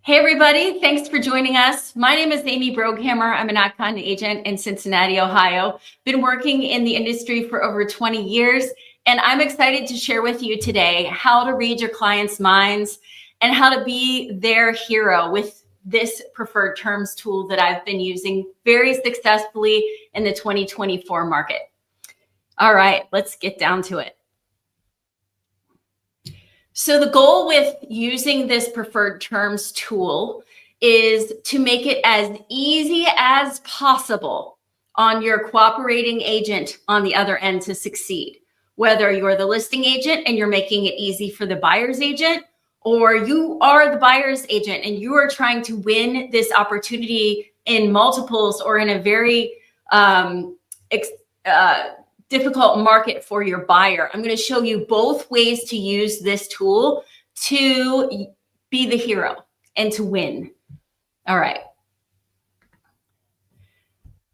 Hey everybody, thanks for joining us. My name is Amy Broghamer. I'm an icon agent in Cincinnati, Ohio. Been working in the industry for over 20 years, and I'm excited to share with you today how to read your clients' minds and how to be their hero with this preferred terms tool that I've been using very successfully in the 2024 market. All right, let's get down to it. So the goal with using this preferred terms tool is to make it as easy as possible on your cooperating agent on the other end to succeed. Whether you're the listing agent and you're making it easy for the buyer's agent, or you are the buyer's agent and you are trying to win this opportunity in multiples or in a very difficult market for your buyer. I'm going to show you both ways to use this tool to be the hero and to win. All right.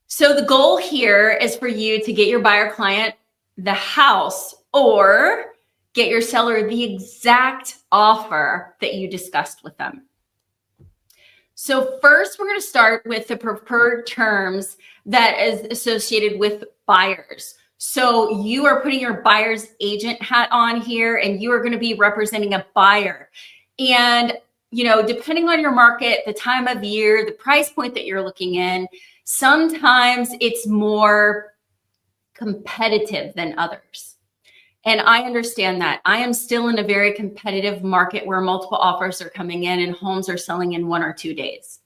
So the goal here is for you to get your buyer client the house or get your seller the exact offer that you discussed with them. So first, we're going to start with the preferred terms that is associated with buyers. So you are putting your buyer's agent hat on here, and you are going to be representing a buyer. And, depending on your market, the time of year, the price point that you're looking in, sometimes it's more competitive than others. And I understand that. I am still in a very competitive market where multiple offers are coming in and homes are selling in 1 or 2 days.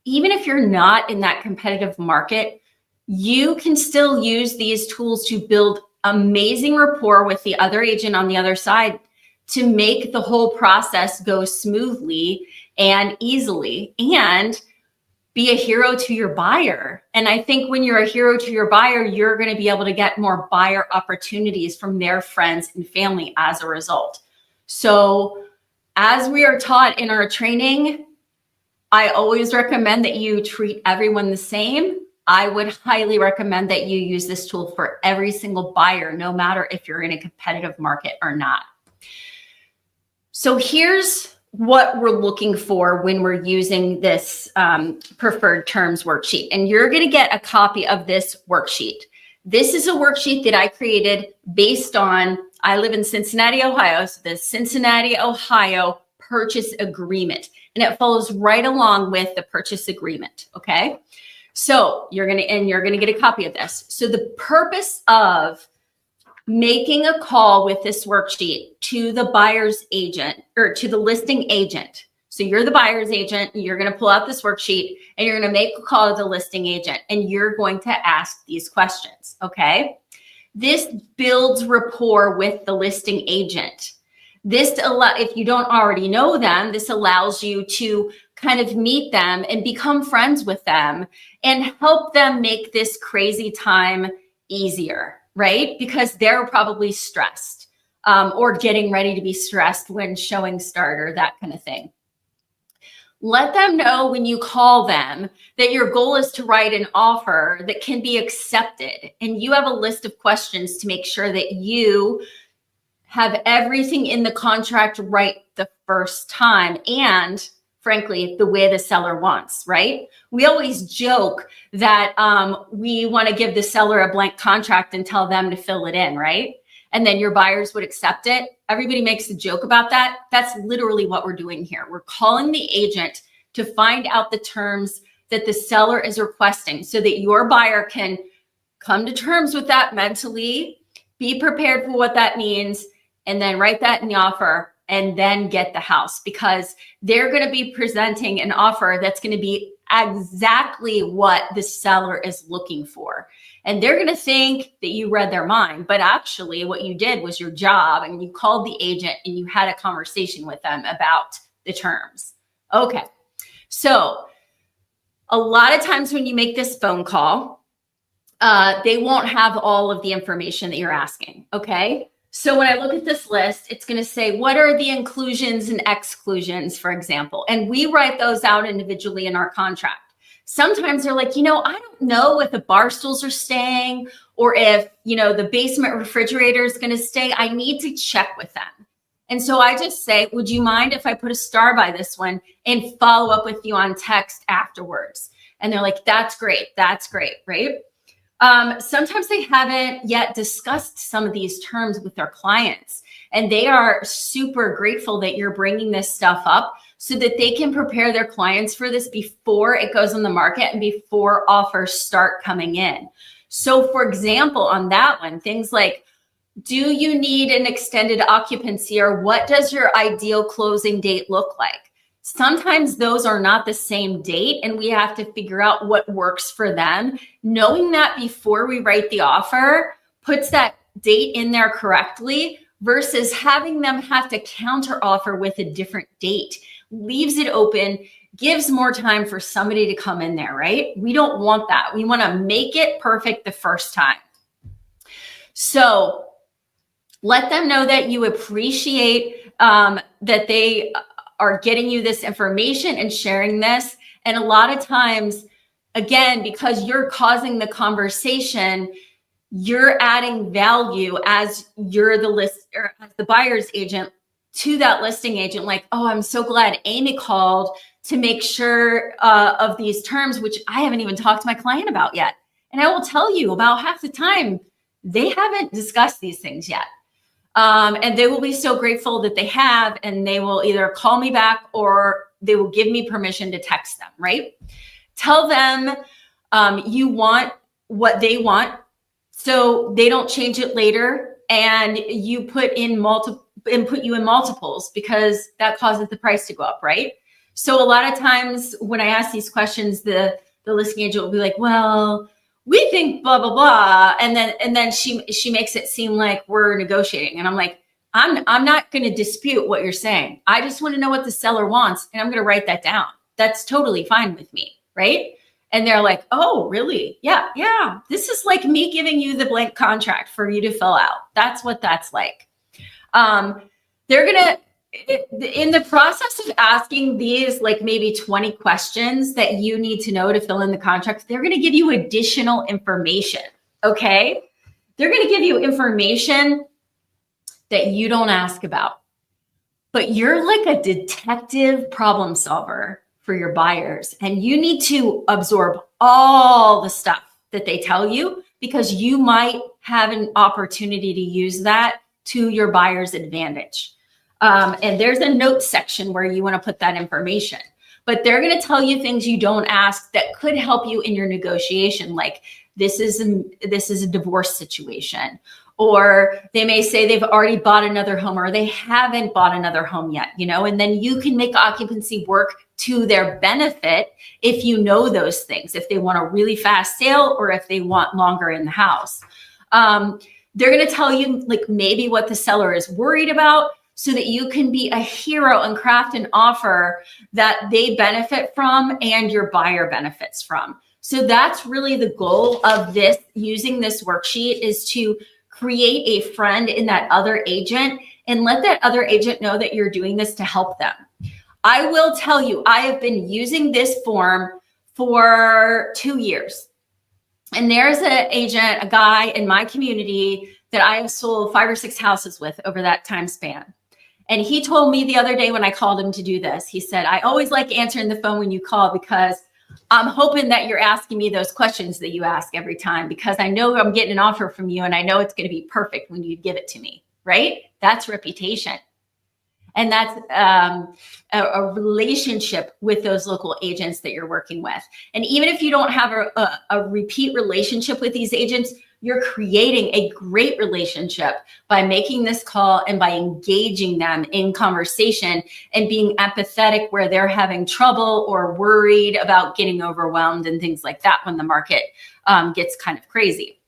Even if you're not in that competitive market, you can still use these tools to build amazing rapport with the other agent on the other side to make the whole process go smoothly and easily and be a hero to your buyer. And I think when you're a hero to your buyer, you're going to be able to get more buyer opportunities from their friends and family as a result. So as we are taught in our training, I always recommend that you treat everyone the same. I would highly recommend that you use this tool for every single buyer, no matter if you're in a competitive market or not. So here's what we're looking for when we're using this preferred terms worksheet. And you're going to get a copy of this worksheet. This is a worksheet that I created based on, I live in Cincinnati, Ohio, so the Cincinnati, Ohio purchase agreement. And it follows right along with the purchase agreement, okay? So you're going to get a copy of this. So the purpose of making a call with this worksheet to the buyer's agent or to the listing agent. So you're the buyer's agent, and you're going to pull out this worksheet and you're going to make a call to the listing agent, and you're going to ask these questions. Okay. This builds rapport with the listing agent. If you don't already know them, this allows you to kind of meet them and become friends with them and help them make this crazy time easier, right? Because they're probably stressed or getting ready to be stressed when showing start or that kind of thing. Let them know when you call them that your goal is to write an offer that can be accepted. And you have a list of questions to make sure that you have everything in the contract right the first time, and frankly, the way the seller wants, right? We always joke that we want to give the seller a blank contract and tell them to fill it in, right? And then your buyers would accept it. Everybody makes a joke about that. That's literally what we're doing here. We're calling the agent to find out the terms that the seller is requesting so that your buyer can come to terms with that mentally, be prepared for what that means, and then write that in the offer and then get the house, because they're going to be presenting an offer that's going to be exactly what the seller is looking for. And they're going to think that you read their mind, but actually what you did was your job, and you called the agent and you had a conversation with them about the terms. Okay. So a lot of times when you make this phone call, they won't have all of the information that you're asking. Okay. So when I look at this list, it's going to say, what are the inclusions and exclusions, for example? And we write those out individually in our contract. Sometimes they're like, I don't know if the bar stools are staying or if, the basement refrigerator is going to stay. I need to check with them. And so I just say, would you mind if I put a star by this one and follow up with you on text afterwards? And they're like, that's great, right? Sometimes they haven't yet discussed some of these terms with their clients, and they are super grateful that you're bringing this stuff up so that they can prepare their clients for this before it goes on the market and before offers start coming in. So for example, on that one, things like, do you need an extended occupancy, or what does your ideal closing date look like? Sometimes those are not the same date, and we have to figure out what works for them. Knowing that before we write the offer puts that date in there correctly versus having them have to counter offer with a different date. Leaves it open, gives more time for somebody to come in there, right? We don't want that. We want to make it perfect the first time. So let them know that you appreciate that they are getting you this information and sharing this. And a lot of times, again, because you're causing the conversation, you're adding value as you're the lister, as the buyer's agent to that listing agent. Like, oh, I'm so glad Amy called to make sure of these terms, which I haven't even talked to my client about yet. And I will tell you, about half the time, they haven't discussed these things yet. And they will be so grateful that they have, and they will either call me back or they will give me permission to text them, right? Tell them you want what they want so they don't change it later, and you put you in multiples, because that causes the price to go up, right? So a lot of times when I ask these questions, the listing agent will be like, well, we think blah, blah, blah. And then she makes it seem like we're negotiating. And I'm like, I'm not going to dispute what you're saying. I just want to know what the seller wants, and I'm going to write that down. That's totally fine with me, right? And they're like, oh, really? Yeah. This is like me giving you the blank contract for you to fill out. That's what that's like. They're going to, in the process of asking these like maybe 20 questions that you need to know to fill in the contract, they're going to give you additional information. Okay. They're going to give you information that you don't ask about, but you're like a detective problem solver for your buyers, and you need to absorb all the stuff that they tell you, because you might have an opportunity to use that to your buyer's advantage. And there's a notes section where you want to put that information, but they're going to tell you things you don't ask that could help you in your negotiation. Like, this is a divorce situation, or they may say they've already bought another home, or they haven't bought another home yet, and then you can make occupancy work to their benefit if you know those things, if they want a really fast sale or if they want longer in the house. They're going to tell you like maybe what the seller is worried about, so that you can be a hero and craft an offer that they benefit from and your buyer benefits from. So that's really the goal of this, using this worksheet, is to create a friend in that other agent and let that other agent know that you're doing this to help them. I will tell you, I have been using this form for 2 years. And there's an agent, a guy in my community that I have sold 5 or 6 houses with over that time span. And he told me the other day when I called him to do this, he said, I always like answering the phone when you call, because I'm hoping that you're asking me those questions that you ask every time, because I know I'm getting an offer from you and I know it's going to be perfect when you give it to me, right? That's reputation. And that's a relationship with those local agents that you're working with. And even if you don't have a repeat relationship with these agents, you're creating a great relationship by making this call and by engaging them in conversation and being empathetic where they're having trouble or worried about getting overwhelmed and things like that when the market gets kind of crazy.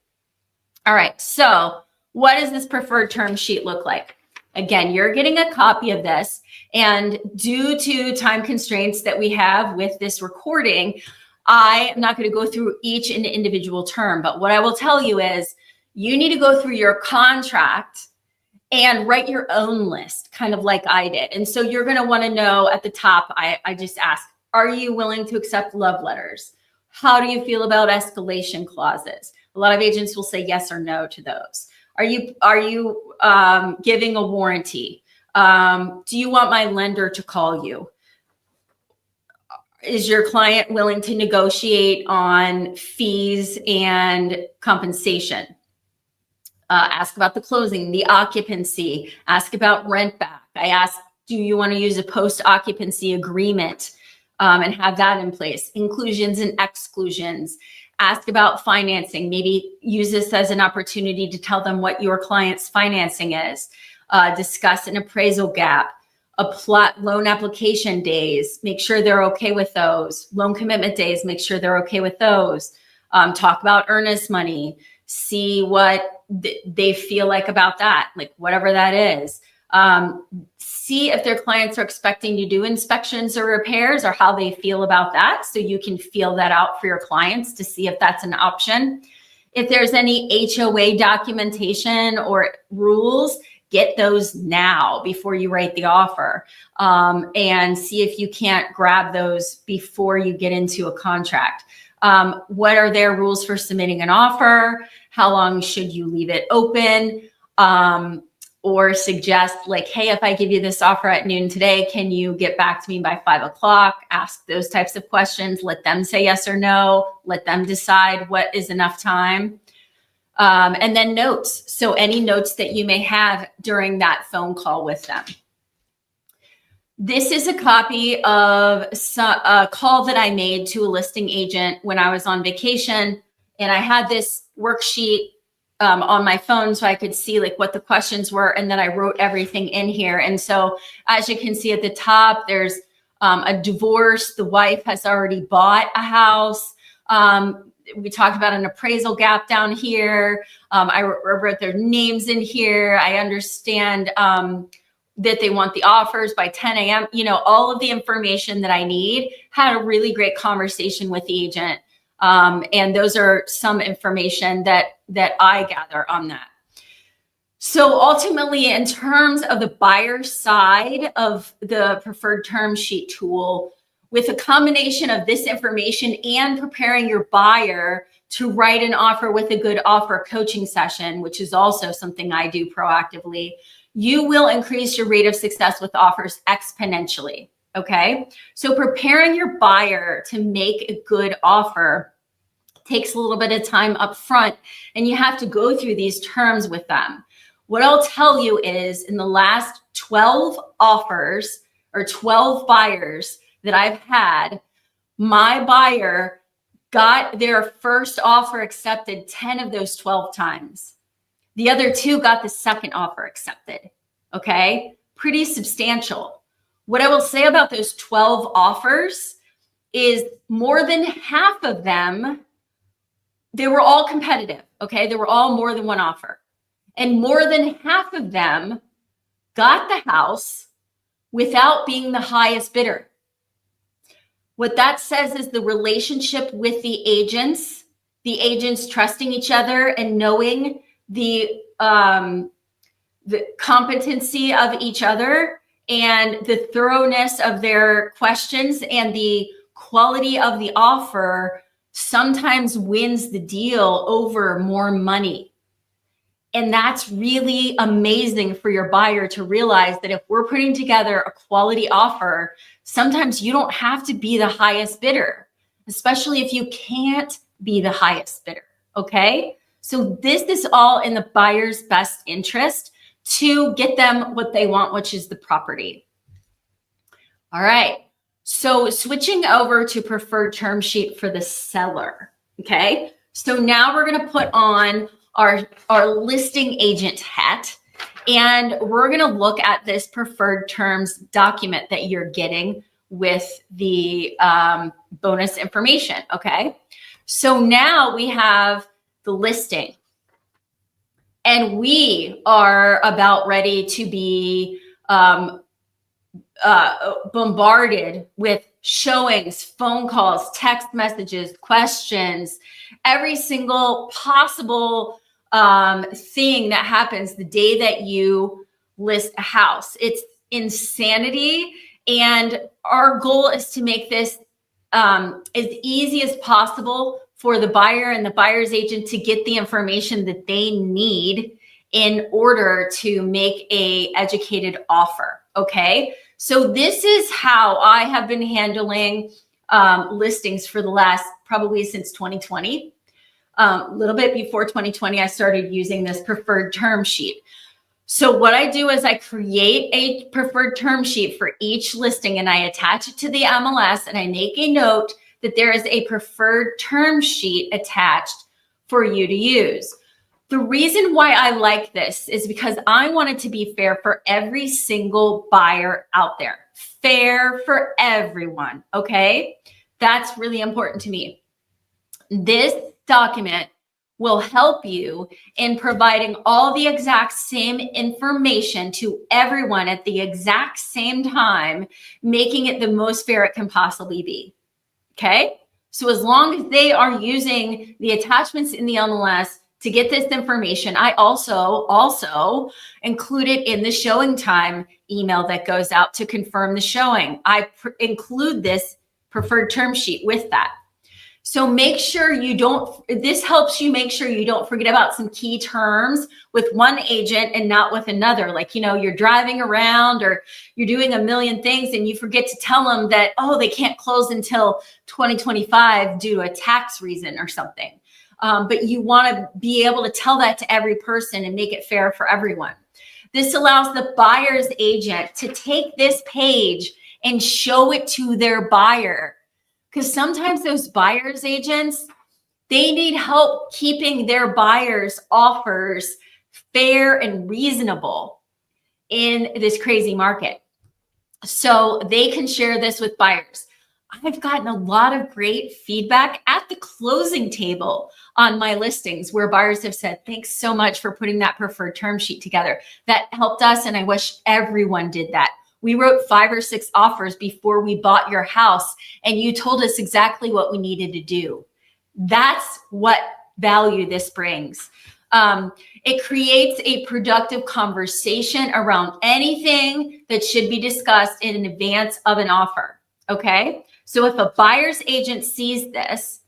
All right, so what does this preferred term sheet look like? Again, you're getting a copy of this, and due to time constraints that we have with this recording, I am not going to go through each individual term, but what I will tell you is you need to go through your contract and write your own list, kind of like I did. And so you're going to want to know at the top, I just ask, are you willing to accept love letters? How do you feel about escalation clauses? A lot of agents will say yes or no to those. Are you giving a warranty? Do you want my lender to call you? Is your client willing to negotiate on fees and compensation? Ask about the closing, the occupancy, ask about rent back. I ask, do you want to use a post-occupancy agreement and have that in place? Inclusions and exclusions. Ask about financing. Maybe use this as an opportunity to tell them what your client's financing is. Discuss an appraisal gap. Loan application days, make sure they're okay with those. Loan commitment days, make sure they're okay with those. Talk about earnest money, see what they feel like about that, like whatever that is. See if their clients are expecting to do inspections or repairs or how they feel about that. So you can feel that out for your clients to see if that's an option. If there's any HOA documentation or rules, get those now before you write the offer, and see if you can't grab those before you get into a contract. What are their rules for submitting an offer? How long should you leave it open? Or suggest like, hey, if I give you this offer at noon today, can you get back to me by 5 o'clock? Ask those types of questions. Let them say yes or no. Let them decide what is enough time. And then notes. So any notes that you may have during that phone call with them. This is a copy of a call that I made to a listing agent when I was on vacation. And I had this worksheet on my phone so I could see like what the questions were. And then I wrote everything in here. And so as you can see at the top, there's a divorce. The wife has already bought a house. We talked about an appraisal gap down here. I wrote their names in here. I understand that they want the offers by 10 a.m. You know, all of the information that I need. Had a really great conversation with the agent. And those are some information that I gather on that. So ultimately, in terms of the buyer side of the preferred term sheet tool, with a combination of this information and preparing your buyer to write an offer with a good offer coaching session, which is also something I do proactively, you will increase your rate of success with offers exponentially. Okay. So preparing your buyer to make a good offer takes a little bit of time up front, and you have to go through these terms with them. What I'll tell you is in the last 12 offers or 12 buyers that I've had, my buyer got their first offer accepted 10 of those 12 times. The other 2 got the second offer accepted. Okay, pretty substantial. What I will say about those 12 offers is more than half of them, they were all competitive. Okay, they were all more than one offer. And more than half of them got the house without being the highest bidder. What that says is the relationship with the agents trusting each other and knowing the competency of each other and the thoroughness of their questions and the quality of the offer sometimes wins the deal over more money. And that's really amazing for your buyer to realize that if we're putting together a quality offer, sometimes you don't have to be the highest bidder, especially if you can't be the highest bidder. Okay. So this is all in the buyer's best interest to get them what they want, which is the property. All right. So switching over to preferred term sheet for the seller. Okay. So now we're going to put on our listing agent hat, and we're going to look at this preferred terms document that you're getting with the bonus information. Okay. So now we have the listing, and we are about ready to be bombarded with showings, phone calls, text messages, questions, every single possible thing that happens the day that you list a house. It's insanity. And our goal is to make this as easy as possible for the buyer and the buyer's agent to get the information that they need in order to make a educated offer. Okay. So this is how I have been handling listings for the last, probably since 2020. A little bit before 2020, I started using this preferred term sheet. So what I do is I create a preferred term sheet for each listing and I attach it to the MLS and I make a note that there is a preferred term sheet attached for you to use. The reason why I like this is because I want it to be fair for every single buyer out there. Fair for everyone, okay? That's really important to me. This document will help you in providing all the exact same information to everyone at the exact same time, making it the most fair it can possibly be. Okay? So as long as they are using the attachments in the MLS to get this information, I also include it in the showing time email that goes out to confirm the showing. I include this preferred term sheet with that. So make sure you don't, this helps you make sure you don't forget about some key terms with one agent and not with another. Like, you know, you're driving around or you're doing a million things and you forget to tell them that, oh, they can't close until 2025 due to a tax reason or something. But you want to be able to tell that to every person and make it fair for everyone. This allows the buyer's agent to take this page and show it to their buyer. Because sometimes those buyer's agents, they need help keeping their buyers' offers fair and reasonable in this crazy market. So they can share this with buyers. I've gotten a lot of great feedback at the closing table on my listings where buyers have said, thanks so much for putting that preferred term sheet together. That helped us, and I wish everyone did that. We wrote 5 or 6 offers before we bought your house, and you told us exactly what we needed to do. That's what value this brings. It creates a productive conversation around anything that should be discussed in advance of an offer. Okay. So if a buyer's agent sees this,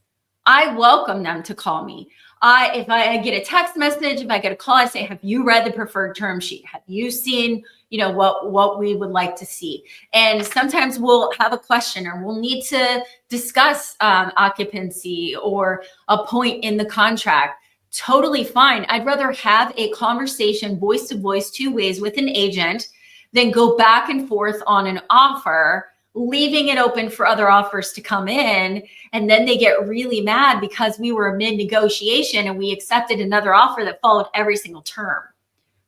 I welcome them to call me. If I get a text message, if I get a call, I say, have you read the preferred term sheet? Have you seen, you know, what we would like to see? And sometimes we'll have a question or we'll need to discuss occupancy or a point in the contract. Totally fine. I'd rather have a conversation voice to voice 2 ways with an agent than go back and forth on an offer, leaving it open for other offers to come in. And then they get really mad because we were mid negotiation and we accepted another offer that followed every single term,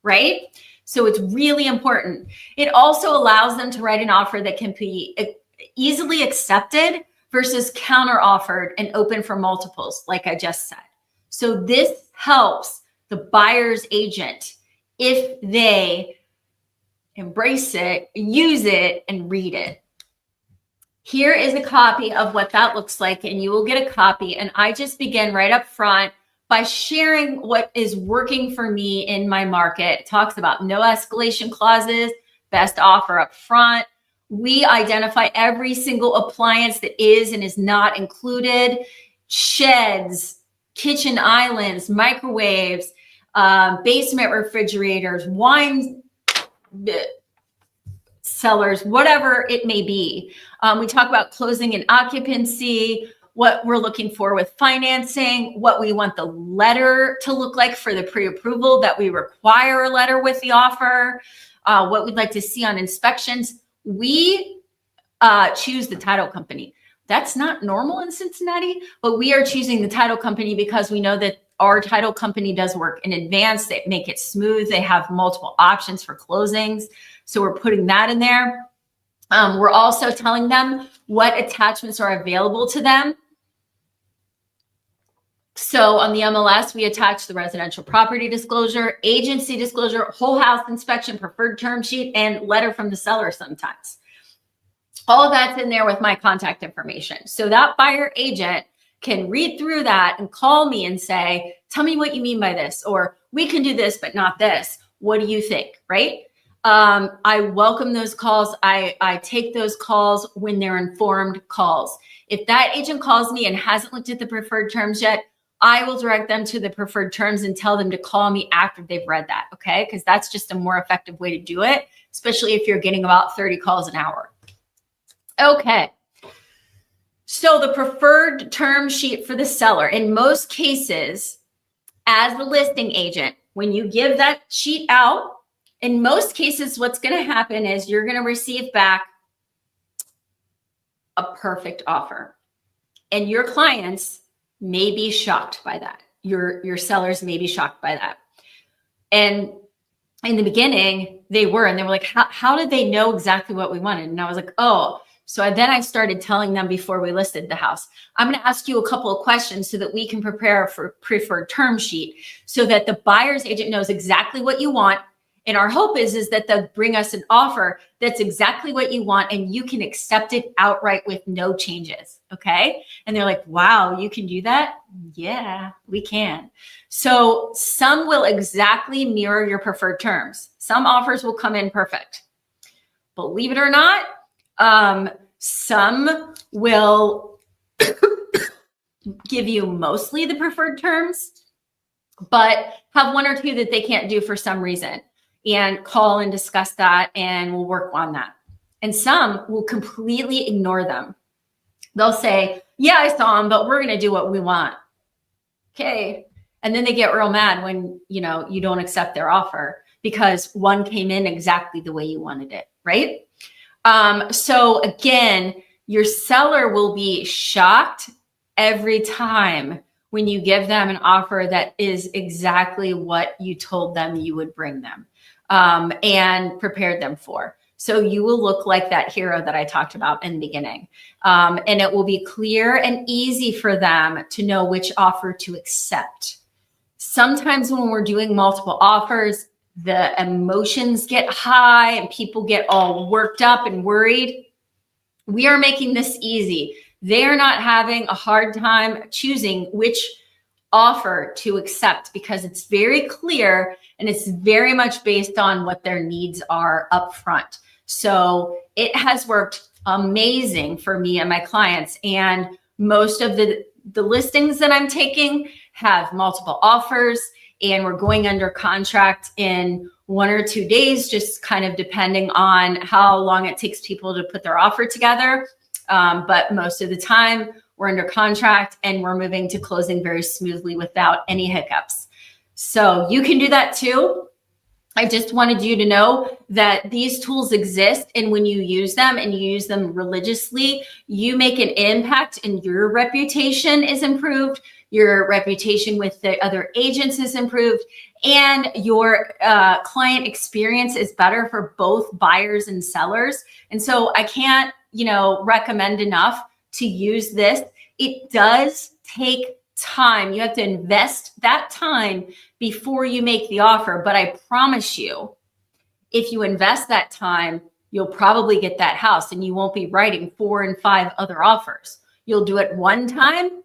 right? So it's really important. It also allows them to write an offer that can be easily accepted versus counter offered and open for multiples, like I just said. So this helps the buyer's agent if they embrace it, use it, and read it. Here is a copy of what that looks like, and you will get a copy. And I just begin right up front by sharing what is working for me in my market. It talks about no escalation clauses, best offer up front. We identify every single appliance that is and is not included, sheds, kitchen islands, microwaves, basement refrigerators, wine cellars, whatever it may be. We talk about closing and occupancy, what we're looking for with financing, what we want the letter to look like for the pre-approval, that we require a letter with the offer, what we'd like to see on inspections. We choose the title company. That's not normal in Cincinnati, but we are choosing the title company because we know that our title company does work in advance. They make it smooth. They have multiple options for closings. So we're putting that in there. We're also telling them what attachments are available to them. So on the MLS, we attach the residential property disclosure, agency disclosure, whole house inspection, preferred term sheet, and letter from the seller sometimes. All of that's in there with my contact information. So that buyer agent can read through that and call me and say, tell me what you mean by this, or we can do this, but not this. What do you think, right? I welcome those calls. I take those calls when they're informed calls. If that agent calls me and hasn't looked at the preferred terms yet, I will direct them to the preferred terms and tell them to call me after they've read that, okay? Because that's just a more effective way to do it, especially if you're getting about 30 calls an hour. Okay. So the preferred term sheet for the seller, in most cases, as the listing agent, when you give that sheet out, in most cases, what's going to happen is you're going to receive back a perfect offer. And your clients may be shocked by that. Your sellers may be shocked by that. And in the beginning, they were, and they were like, how did they know exactly what we wanted? And I was like, oh, so then I started telling them before we listed the house, I'm going to ask you a couple of questions so that we can prepare for preferred term sheet so that the buyer's agent knows exactly what you want. And our hope is that they'll bring us an offer that's exactly what you want and you can accept it outright with no changes. Okay. And they're like, wow, you can do that? Yeah, we can. So some will exactly mirror your preferred terms. Some offers will come in perfect. Believe it or not, some will give you mostly the preferred terms, but have one or two that they can't do for some reason. And call and discuss that and we'll work on that. And some will completely ignore them. They'll say, yeah, I saw them, but we're going to do what we want. Okay. And then they get real mad when, you don't accept their offer because one came in exactly the way you wanted it, right? So again, your seller will be shocked every time when you give them an offer that is exactly what you told them you would bring them. And prepared them for. So you will look like that hero that I talked about in the beginning. And it will be clear and easy for them to know which offer to accept. Sometimes when we're doing multiple offers, the emotions get high and people get all worked up and worried. We are making this easy. They are not having a hard time choosing which offer to accept because it's very clear and it's very much based on what their needs are up front. So it has worked amazing for me and my clients. And most of the listings that I'm taking have multiple offers and we're going under contract in 1 or 2 days, just kind of depending on how long it takes people to put their offer together. But most of the time we're under contract and we're moving to closing very smoothly without any hiccups. So you can do that too. I just wanted you to know that these tools exist. And when you use them and you use them religiously, you make an impact and your reputation is improved. Your reputation with the other agents is improved and your client experience is better for both buyers and sellers. And so I can't, recommend enough to use this. It does take time. You have to invest that time before you make the offer. But I promise you, if you invest that time, you'll probably get that house and you won't be writing 4 and 5 other offers. You'll do it one time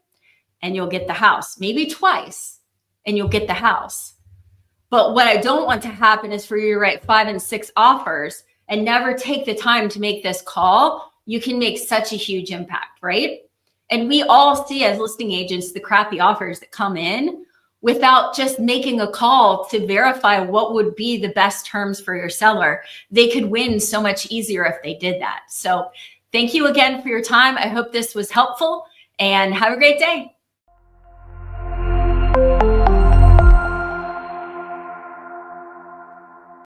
and you'll get the house, maybe twice and you'll get the house. But what I don't want to happen is for you to write 5 and 6 offers and never take the time to make this call. You can make such a huge impact, right? And we all see as listing agents the crappy offers that come in without just making a call to verify what would be the best terms for your seller. They could win so much easier if they did that. So thank you again for your time. I hope this was helpful and have a great day.